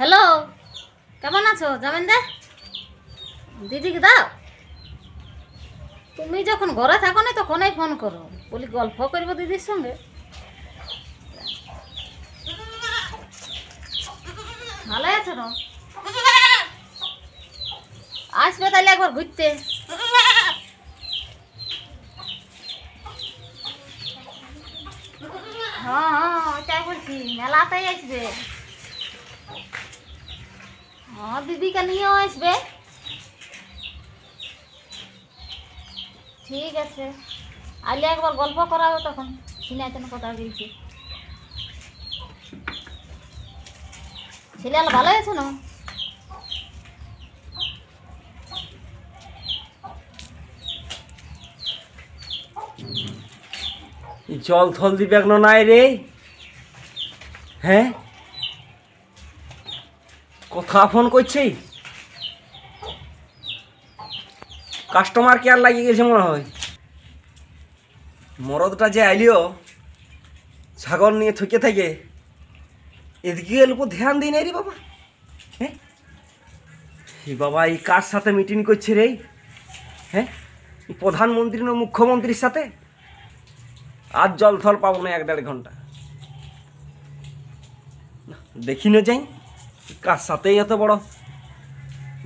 Hello, কেমন আছো জামিনদা? দিদিকে দাও। তুমি যখন ঘরে থাকো না তখনই ফোন করো, বলি গল্প করবো দিদির সঙ্গে। ভালো আছো না? আসবে তাহলে একবার ঘুরতে। হ্যাঁ হ্যাঁ, ওইটাই বলছি, মেলাতেই আসবে। হ্যাঁ, দিদিকে নিয়েও আসবে। ঠিক আছে, আইলে একবার গল্প করাবো, তখন সিনাইতেন কথা বলছি। ছেলে ভালো আছে না? জল থল দিবে এখন নাই রে। হ্যাঁ, কথা ফোন করছি, কাস্টমার কেয়ার লাগিয়ে গেছে মনে হয়। মরদটা যে আইলিও ছাগল নিয়ে থকে থাকে, এদিকে এর উপর ধ্যান দিই নাই রে বাবা। হ্যাঁ, এই বাবা এই কার সাথে মিটিং করছে রে? হ্যাঁ, প্রধানমন্ত্রী না মুখ্যমন্ত্রীর সাথে? আজ জল থল পাবো না 1-1.5 ঘন্টা। দেখি না যাই কার সাথেই এত বড়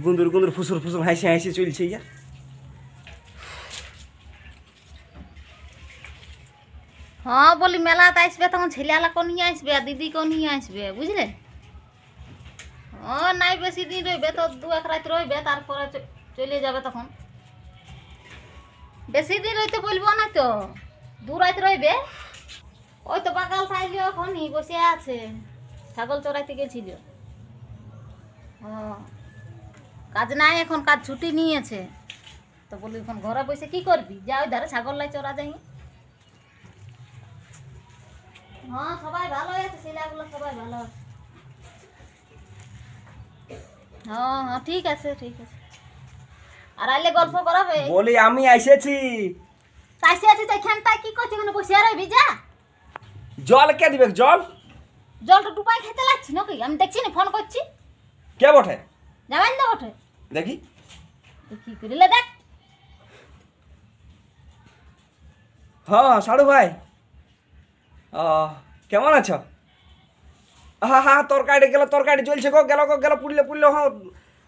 গুন্দুর গুন্দুর ফুসুর ফুসুর হাসি হাসি চলছে। ইয়া হ্যাঁ, বলি মেলাতে আসবে তখন ছেলেলাকে নিয়ে আসবে আর দিদিকে নিয়ে আসবে, বুঝলে? ও নাই বেশি দিন রইবে তো, 2-1 রাত রইবে, তারপরে চলে যাবে। তখন বেশি দিন রইতে বলবো না তো, 2 রাত রইবে। ওই তো বাগাল খাইলি এখনই বসে আছে, ছাগল চড়াইতে গেছিল। ও কাজ নাই এখন, কাজ ছুটি নিয়েছে তো, বলি এখন ঘরে বসে কি করবি, যা ওই ধারে ছাগল লাই চড়া যাই। হ্যাঁ, সবাই ভালো আছে, ছেলেগুলো সবাই ভালো আছে। হ্যাঁ হ্যাঁ, ঠিক আছে ঠিক আছে। আর আইলে গল্প করাবে। বলি আমি এসেছি। তাইসে আছি তো, এখানটায় কি করছিস? ওখানে বসে আর যা। জল কে দিবে? জল জলটা টুপাই খেতে লাগছি নাকি? আমি দেখছি না, ফোন করছি। কে বটে? যাবেন না ওঠে, দেখি কি করিলে দেখ। হ্যাঁ সাড়ু ভাই, কেমন আছো? হ্যাঁ হ্যাঁ, তরকারি গেল, তরকারি চলছে গো, গেল গো, গেল পুড়লে পুড়লে। হ্যাঁ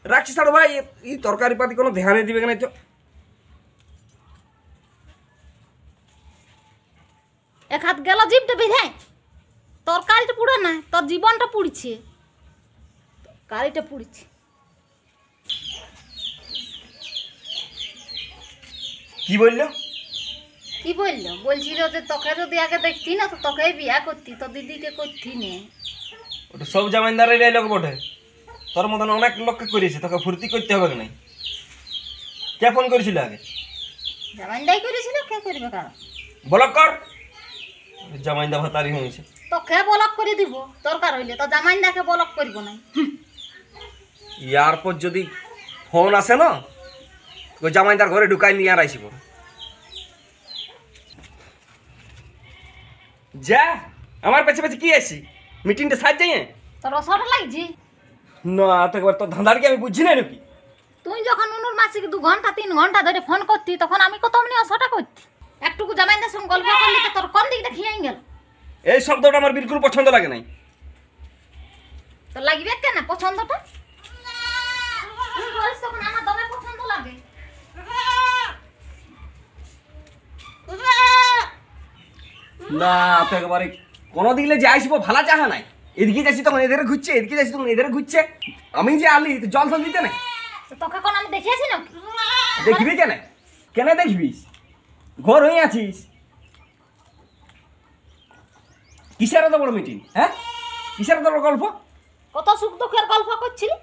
রাখছি সাড়ু ভাই, এই তরকারি পাতি কোনো ধ্যানে দিবে কেন? তো এক হাত গেল জিভটা বেঁধে, তরকারিটা পুড়ে না, তোর জীবনটা পুড়ছে, তরকারিটা পুড়ছে। কি বললো? কি বললো? বলছিল যে তোকে যদি আগে দেখতি না তো তোকেই বিয়া করতি, তো দিদিকে করতি নে। ওটা সব জামাইদারের এই লোক বটে, তোর মতন অনেক লোককে করেছে, তোকে ফুর্তি করতে হবে কি নাই? কে ফোন করেছিল আগে? জামাইদাই করেছিল, কে করবে? কারণ ব্লক কর, জামাইদা ভাতারি হয়েছে। তোকে ব্লক করে দিব দরকার হইলে, তো জামাইদাকে ব্লক করবো না। ইয়ার পর যদি ফোন আসে না, ওই জামাইদার ঘরে ঢুকাই নিয়ে আর আইসি পড়ে যা। আমার পেছে পেছে কি আসি? মিটিংটা সাজ যাই তোর রসটা লাগছি না, তো একবার তোর ধাঁধার কি আমি বুঝছি না নাকি? তুই যখন অনুর মাসিকে 2 ঘন্টা 3 ঘন্টা ধরে ফোন করতি, তখন আমি কত অমনি অসটা করতি। একটুকু জামাইদার সঙ্গে গল্প করলি তো তোর কোন দিকটা খেয়ে গেল? এই শব্দটা আমার বিলকুল পছন্দ লাগে নাই। তোর লাগবে কেন পছন্দটা? তুই বলিস তখন আমার দমে পছন্দ লাগে। না তো একেবারে কোনো দিলে যে আসবো ভালো চাহা নাই। এদিকে যাচ্ছি তখন এদের ঘুরছে, এদিকে যাচ্ছি তখন এদের ঘুরছে। আমি যে আলি জল ফল দিতে নাই। তো তোকে কোন আমি দেখিয়েছি না? দেখবি কেন? কেন দেখবিস? ঘর হয়ে আছিস। কিসের এত বড় মিটিং? হ্যাঁ, কিসের এত বড় গল্প? কত সুখ দুঃখের গল্প করছিলি।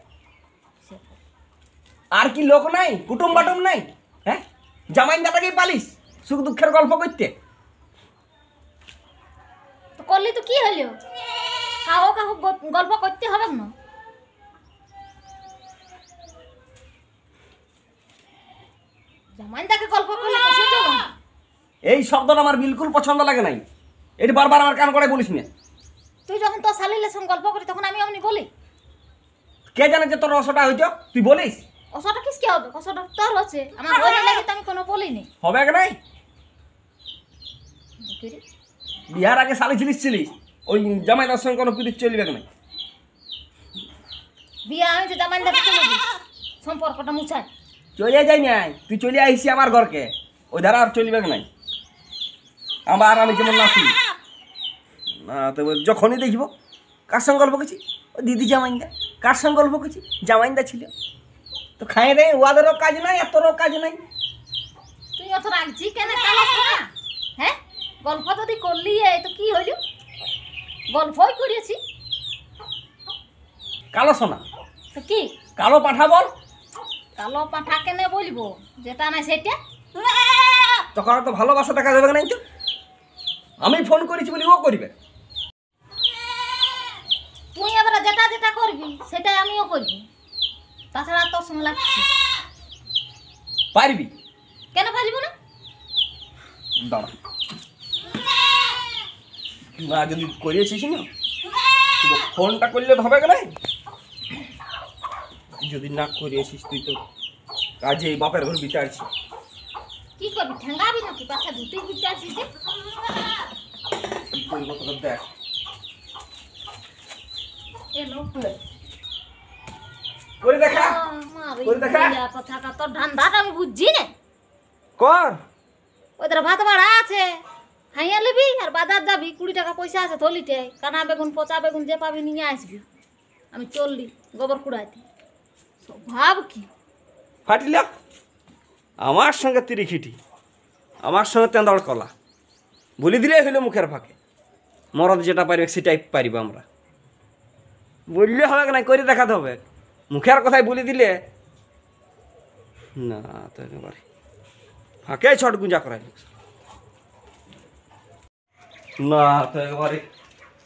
আর কি লোক নাই, কুটুম বাটুম নাই? হ্যাঁ, জামাই দাদাকেই পালিস সুখ দুঃখের গল্প করতে। তো করলি তো কি হলো? কাহো কাহো গল্প করতে হবে না। জামাইদাকে গল্প করলে খুশি হতো না। এই শব্দটা আমার বিলকুল পছন্দ লাগে নাই। এটি বারবার আমার কান করে বলিস না। তুই যখন তোর শালিলের সঙ্গে গল্প করি তখন আমি অমনি বলি। কে জানে যে তোর অসটা হইতো তুই বলিস অসটা কিসকে হবে অসটা তোর হচ্ছে আমার ঘরে লাগে তো আমি কোনো বলিনি হবে কি নাই কি রে? বিহার আগে শালি ছিলিস ওই জামাইদার সঙ্গে কোনো পিরিত চলবে কি নাই বিয়া হয়েছে জামাইদার চলে গেছে সম্পর্কটা মুছায় চলে যাই নাই তুই চলে আইসি আমার ঘরকে ওই ধারা আর চলবে কি নাই আমার আমি যেমন নাচি না তো যখনই দেখব কার সঙ্গে গল্প করছি ও দিদি জামাইন্দা কার সঙ্গে গল্প করছি জামাইন্দা ছিল তো খাই রে ওদেরও কাজ নাই আর তোরও কাজ নাই তুই অত রাখছি কেন কালো শোনা হ্যাঁ গল্প যদি করলি এই তো কি হইল গল্পই করিয়েছি কালো সোনা তো কি কালো পাঠা বল কালো পাঠা কেনে বলবো যেটা নাই সেটা তখন তো ভালোবাসা দেখা যাবে না তো আমি ফোন করেছি বলি ও করিবে তুই এবারে যেটা যেটা করবি সেটাই আমিও করবি তাছাড়া তোর সঙ্গে লাগছি পারবি কেন পারবো না দাঁড়া না যদি করিয়েছিস না শুধু ফোনটা করলে হবে কি নাই যদি না করিয়েছিস তুই তো কাজে এই বাপের ঘর বিচারছি কি করবি ঠেঙ্গাবি নাকি পাশে ধুতেই বুঝতে আসিস যে কি করবো তোকে দেখ এলো করে দেখা করে দেখা। কথা তোর ধান্দাটা আমি বুঝছি না কর ওদের ভাত বাড়া আছে খাইয়া লিবি আর বাজার যাবি 20 টাকা পয়সা আছে থলিতে কানা বেগুন পচা বেগুন যে পাবি নিয়ে আসবি আমি চললি গোবর কুড়াইতে ভাব কি ফাটিলা আমার সঙ্গে তিরিখিটি আমার সঙ্গে তেঁদড় কলা বলি দিলে হইলো মুখের ফাঁকে মরদ যেটা পারবে সেটাই পারিব আমরা বললে হবে না করে দেখাতে হবে মুখের কথাই বলে দিলে না তো একেবারে ফাঁকে ছট গুঁজা করাইল না তো একেবারে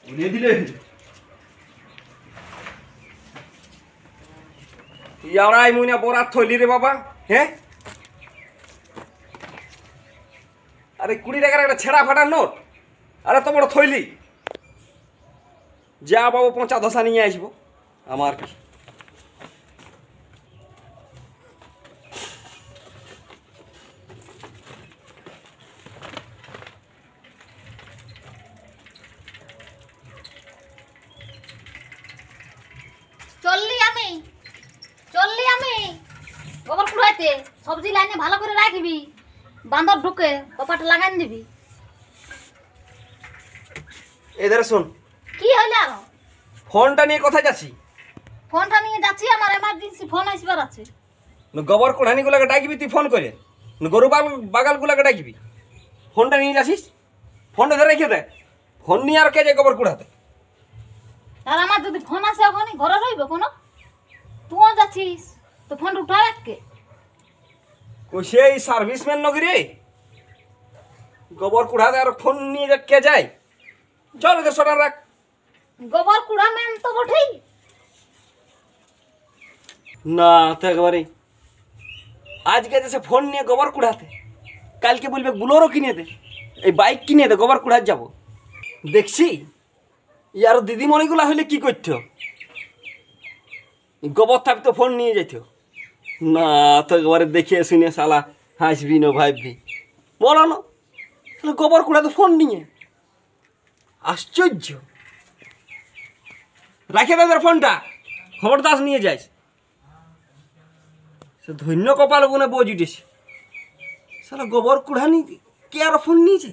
বলিয়ে দিলে ইয়ারাই মুনে বরাত থইলি রে বাবা হ্যাঁ আরে 20 টাকার একটা ছেঁড়া ফাটা নোট আরে তো বড় থইলি যা বাবু 50 নিয়ে আসবো আমার কি চললি আমি গোবর কুড়াইতে সবজি লাইনে ভালো করে রাখবি বান্দর ঢুকে কপাট লাগাই দিবি এদের শোন কি হইল আর ফোনটা নিয়ে কোথায় যাচ্ছি ফোনটা নিয়ে যাচ্ছি আমার এমার্জেন্সি ফোন আসবার আছে গোবর কোড়ানিগুলোকে ডাকবি তুই ফোন করে গরু বাগালগুলোকে ডাকবি ফোনটা নিয়ে যাচ্ছিস ফোনটা ধরে রেখে দে ফোন নিয়ে আর কে যায় গোবর কুড়াতে আর আমার যদি ফোন আসে ওখানে ঘরে রইবে কোনো তুইও যাচ্ছিস তো ফোন উঠা রাখকে সেই সার্ভিসম্যান নগরী গোবর কুড়াতে আর ফোন নিয়ে যা কে যায় চল ওদের সটা রাখ গোবর কুড়া মেন তো বটেই না তো একেবারে আজকে যে ফোন নিয়ে গোবর কুড়াতে কালকে বলবে বুলোরও কিনে দে এই বাইক কিনে দে গোবর কুড়াতে যাব দেখছি ইয়ার দিদিমণিগুলা হইলে কি করতো গোবর থাকতো তো ফোন নিয়ে যেত না তো একেবারে দেখে শুনে শালা হাসবি না ভাববি বলো না তাহলে গোবর কুড়াতে ফোন নিয়ে আশ্চর্য রাখে তাদের ফোনটা খবরদাস নিয়ে যাইস সে ধন্য কপাল বনে বোঝ উঠেছে শালা গোবর কুড়ানি কে আর ফোন নিয়েছে